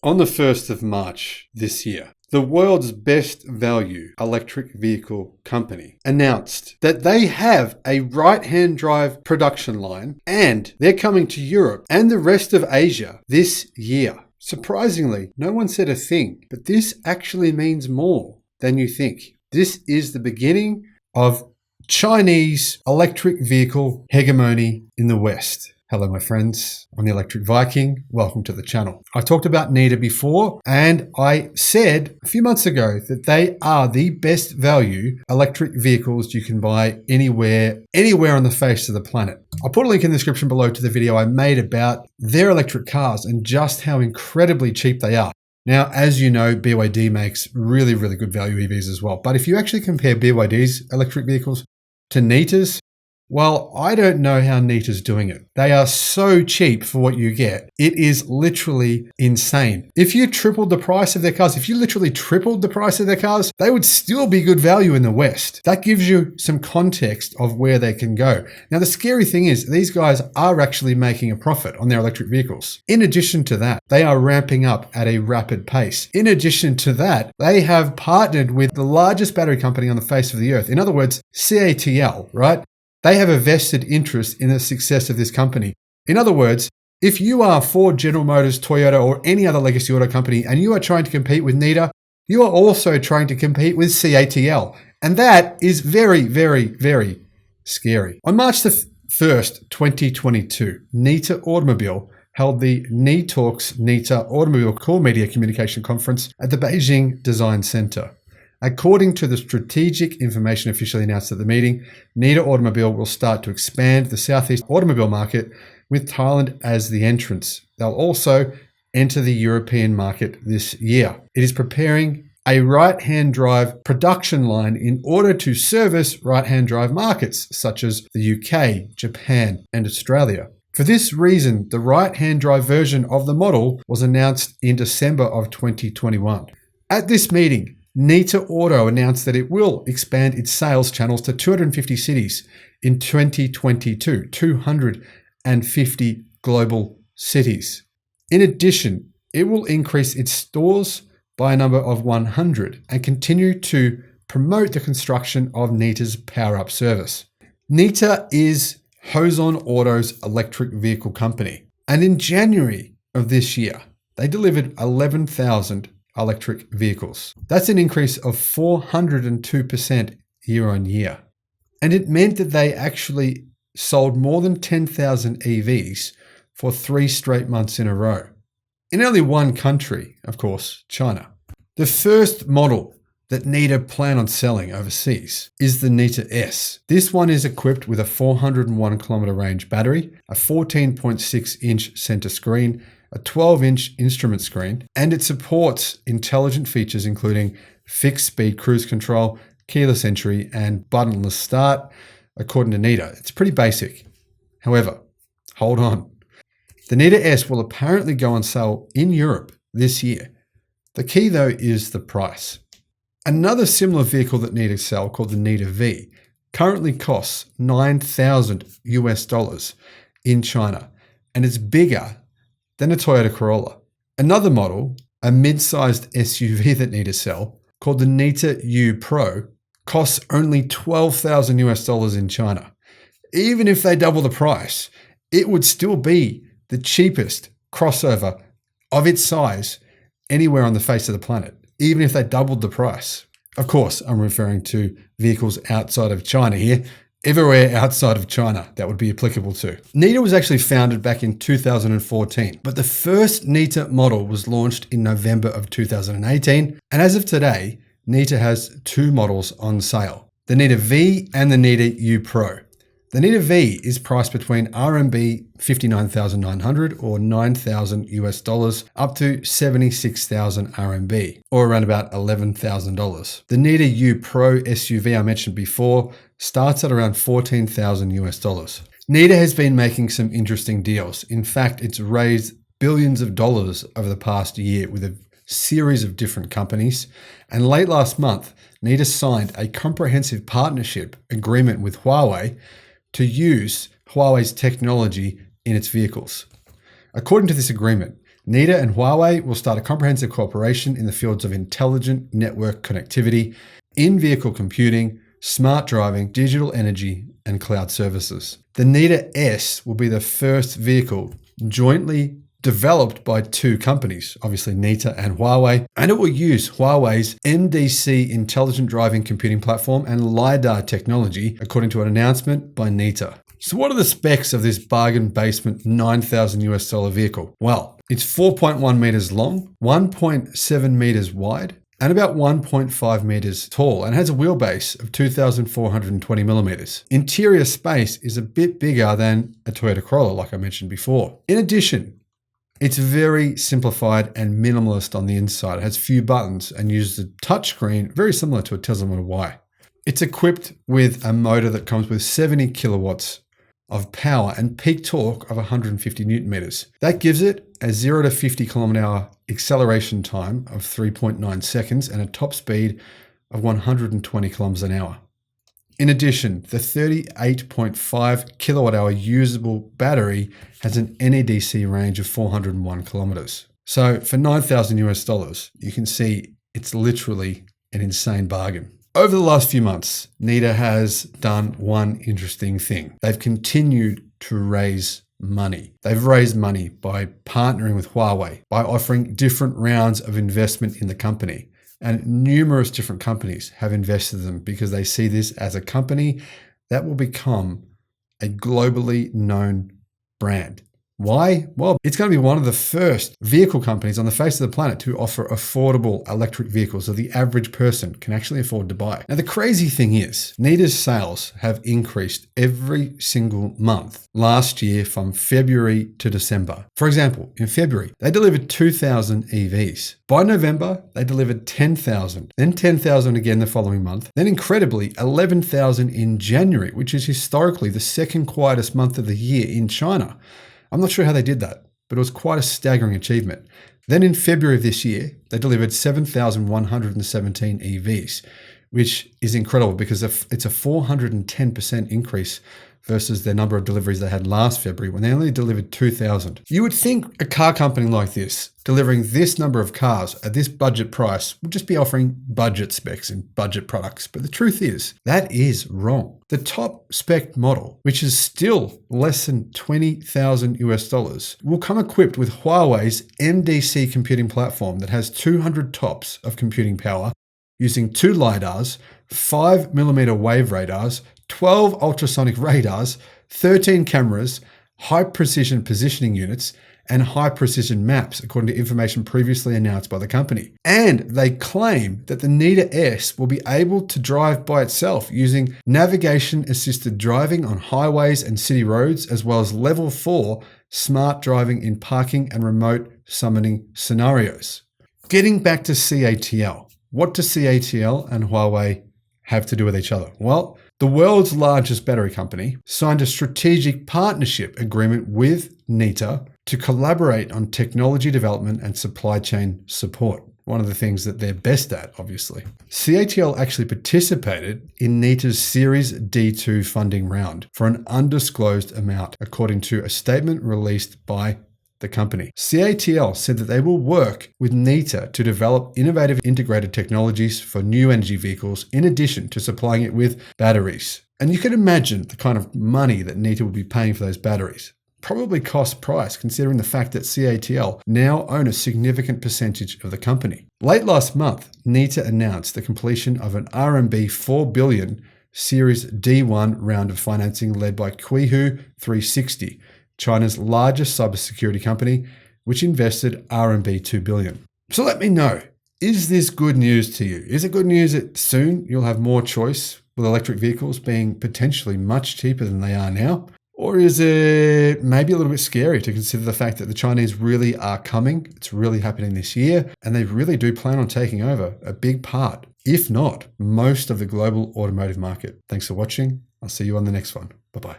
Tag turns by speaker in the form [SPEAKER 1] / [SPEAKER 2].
[SPEAKER 1] On the 1st of March this year, the world's best value electric vehicle company announced that they have a right-hand drive production line and they're coming to Europe and the rest of Asia this year. Surprisingly, no one said a thing, but this actually means more than you think. This is the beginning of Chinese electric vehicle hegemony in the West. Hello, my friends. I'm the Electric Viking. Welcome to the channel. I talked about Neta before, and I said a few months ago that they are the best value electric vehicles you can buy anywhere on the face of the planet. I'll put a link in the description below to the video I made about their electric cars and just how incredibly cheap they are. Now, as you know, BYD makes really, really good value EVs as well. But if you actually compare BYD's electric vehicles to Neta's, well, I don't know how Neta's doing it. They are so cheap for what you get. It is literally insane. If you tripled the price of their cars, if you literally tripled the price of their cars, they would still be good value in the West. That gives you some context of where they can go. Now, the scary thing is these guys are actually making a profit on their electric vehicles. In addition to that, they are ramping up at a rapid pace. In addition to that, they have partnered with the largest battery company on the face of the earth. In other words, CATL, right? They have a vested interest in the success of this company. In other words, if you are Ford, General Motors, Toyota, or any other legacy auto company, and you are trying to compete with Neta, you are also trying to compete with CATL. And that is very, very, very scary. On March the 1st, 2022, Neta Automobile held the NeTalks Neta Automobile Core Media Communication Conference at the Beijing Design Center. According to the strategic information officially announced at the meeting, Neta Automobile will start to expand the Southeast automobile market with Thailand as the entrance. They'll also enter the European market this year. It is preparing a right-hand drive production line in order to service right-hand drive markets such as the UK, Japan, and Australia. For this reason, the right-hand drive version of the model was announced in December of 2021. At this meeting, Neta Auto announced that it will expand its sales channels to 250 cities in 2022, 250 global cities. In addition, it will increase its stores by a number of 100 and continue to promote the construction of Neta's power-up service. Neta is Horizon Auto's electric vehicle company, and in January of this year, they delivered 11,000 electric vehicles. That's an increase of 402% year on year. And it meant that they actually sold more than 10,000 EVs for 3 straight months in a row. In only one country, of course, China. The first model that Neta plan on selling overseas is the Neta S. This one is equipped with a 401 kilometer range battery, a 14.6 inch center screen, a 12-inch instrument screen, and it supports intelligent features including fixed speed cruise control, keyless entry, and buttonless start, according to Neta. It's pretty basic. However, hold on. The Neta S will apparently go on sale in Europe this year. The key, though, is the price. Another similar vehicle that Neta sell, called the Neta V, currently costs $9,000 in China, and it's bigger than a Toyota Corolla. Another model, a mid-sized SUV that Neta sell, called the Neta U Pro, costs only $12,000 in China. Even if they double the price, it would still be the cheapest crossover of its size anywhere on the face of the planet, even if they doubled the price. Of course, I'm referring to vehicles outside of China here. Everywhere outside of China that would be applicable to. Neta was actually founded back in 2014, but the first Neta model was launched in November of 2018. And as of today, Neta has 2 models on sale, the Neta V and the Neta U Pro. The Neta V is priced between RMB 59,900 or $9,000 up to 76,000 RMB or around about $11,000. The Neta U Pro SUV I mentioned before starts at around $14,000. Neta has been making some interesting deals. In fact, it's raised billions of dollars over the past year with a series of different companies. And late last month, Neta signed a comprehensive partnership agreement with Huawei to use Huawei's technology in its vehicles. According to this agreement, Neta and Huawei will start a comprehensive cooperation in the fields of intelligent network connectivity, in-vehicle computing, smart driving, digital energy, and cloud services. The Neta S will be the first vehicle jointly developed by two companies, obviously Neta and Huawei, and it will use Huawei's MDC intelligent driving computing platform and LiDAR technology, according to an announcement by Neta. So what are the specs of this bargain basement $9,000 vehicle? Well, it's 4.1 meters long, 1.7 meters wide, and about 1.5 meters tall, and has a wheelbase of 2,420 millimeters. Interior space is a bit bigger than a Toyota Corolla, like I mentioned before. In addition, it's very simplified and minimalist on the inside. It has few buttons and uses a touchscreen very similar to a Tesla Model Y. It's equipped with a motor that comes with 70 kilowatts of power and peak torque of 150 newton meters. That gives it a 0 to 50 kilometer hour acceleration time of 3.9 seconds and a top speed of 120 kilometers an hour. In addition, the 38.5 kilowatt hour usable battery has an NEDC range of 401 kilometers. So for $9,000, you can see it's literally an insane bargain. Over the last few months, Neta has done one interesting thing. They've continued to raise money. They've raised money by partnering with Huawei, by offering different rounds of investment in the company. And numerous different companies have invested in them because they see this as a company that will become a globally known brand. Why? Well, it's going to be one of the first vehicle companies on the face of the planet to offer affordable electric vehicles that the average person can actually afford to buy. Now, the crazy thing is, Neta's sales have increased every single month last year from February to December. For example, in February, they delivered 2,000 EVs. By November, they delivered 10,000, then 10,000 again the following month, then incredibly 11,000 in January, which is historically the second quietest month of the year in China. I'm not sure how they did that, but it was quite a staggering achievement. Then in February of this year, they delivered 7,117 EVs, which is incredible because it's a 410% increase versus the number of deliveries they had last February when they only delivered 2,000. You would think a car company like this, delivering this number of cars at this budget price, would just be offering budget specs and budget products. But the truth is, that is wrong. The top spec model, which is still less than $20,000, will come equipped with Huawei's MDC computing platform that has 200 TOPS of computing power, using 2 LiDARs, 5mm wave radars, 12 ultrasonic radars, 13 cameras, high-precision positioning units, and high-precision maps, according to information previously announced by the company. And they claim that the Neta S will be able to drive by itself using navigation-assisted driving on highways and city roads, as well as level 4 smart driving in parking and remote summoning scenarios. Getting back to CATL. What do CATL and Huawei have to do with each other? Well, the world's largest battery company signed a strategic partnership agreement with Neta to collaborate on technology development and supply chain support. One of the things that they're best at, obviously. CATL actually participated in Neta's Series D2 funding round for an undisclosed amount, according to a statement released by the company. CATL said that they will work with Neta to develop innovative integrated technologies for new energy vehicles, in addition to supplying it with batteries. And you can imagine the kind of money that Neta would be paying for those batteries. Probably cost price, considering the fact that CATL now own a significant percentage of the company. Late last month, Neta announced the completion of an RMB 4 billion Series D1 round of financing led by Qihu 360, China's largest cybersecurity company, which invested RMB 2 billion. So let me know, is this good news to you? Is it good news that soon you'll have more choice with electric vehicles being potentially much cheaper than they are now? Or is it maybe a little bit scary to consider the fact that the Chinese really are coming? It's really happening this year, and they really do plan on taking over a big part, if not most of the global automotive market. Thanks for watching. I'll see you on the next one. Bye-bye.